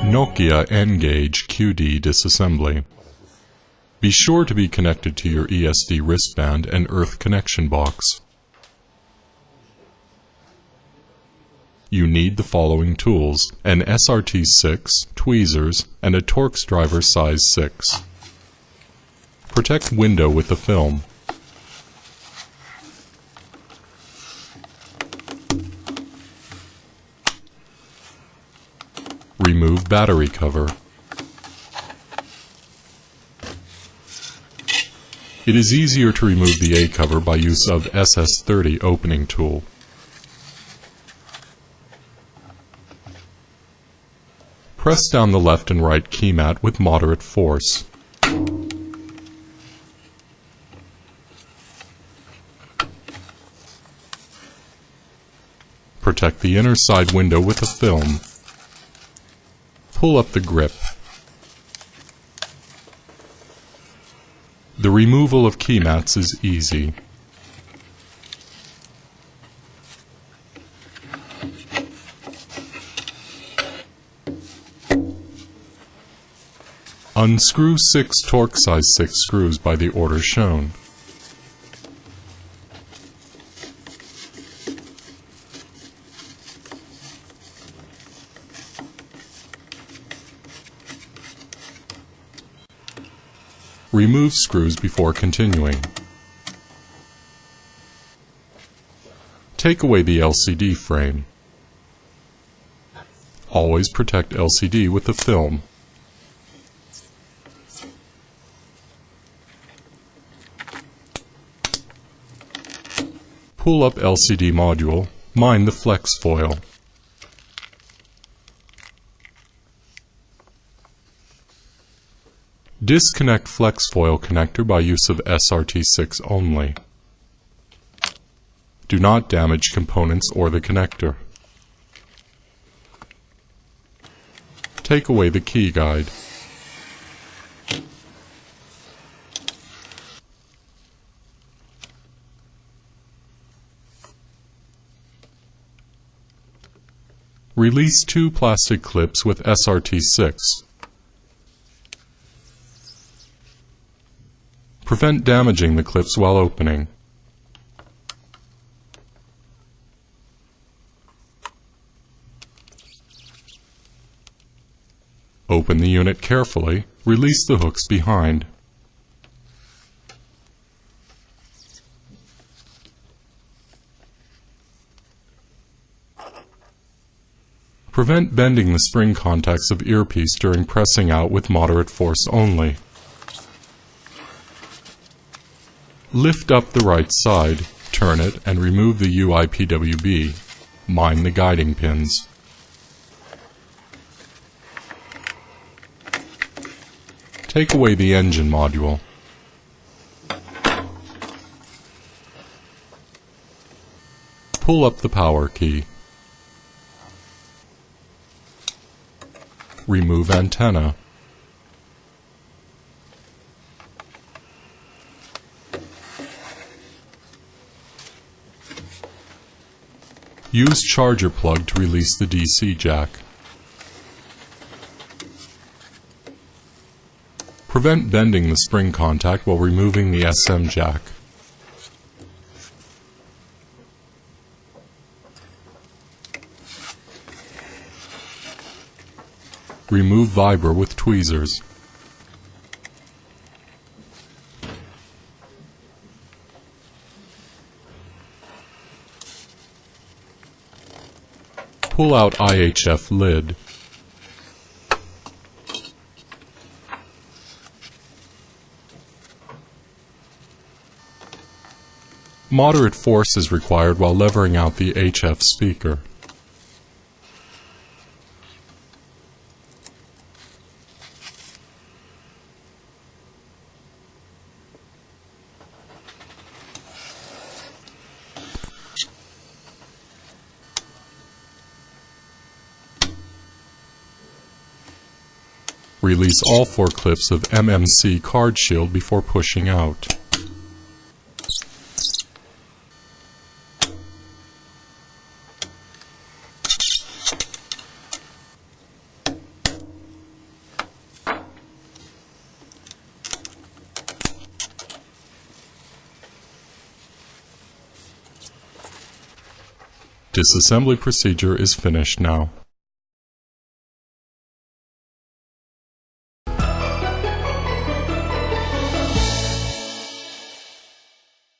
Nokia N-Gauge QD disassembly. Be sure to be connected to your ESD wristband and earth connection box. You need the following tools: an SRT6, tweezers, and a Torx driver size 6. Protect window with the film. Remove battery cover. It is easier to remove the A cover by use of SS30 opening tool. Press down the left and right key mat with moderate force. Protect the inner side window with a film. Pull up the grip. The removal of key mats is easy. Unscrew 6 Torx size 6 screws by the order shown. Remove screws before continuing. Take away the LCD frame. Always protect LCD with the film. Pull up LCD module, mind the flex foil. Disconnect flex foil connector by use of SRT6 only. Do not damage components or the connector. Take away the key guide. Release 2 plastic clips with SRT6. Prevent damaging the clips while opening. Open the unit carefully. Release the hooks behind. Prevent bending the spring contacts of earpiece during pressing out with moderate force only. Lift up the right side, turn it, and remove the UIPWB. Mind the guiding pins. Take away the engine module. Pull up the power key. Remove antenna. Use charger plug to release the DC jack. Prevent bending the spring contact while removing the SM jack. Remove vibra with tweezers. Pull out IHF lid. Moderate force is required while levering out the HF speaker. Release all 4 clips of MMC card shield before pushing out. Disassembly procedure is finished now.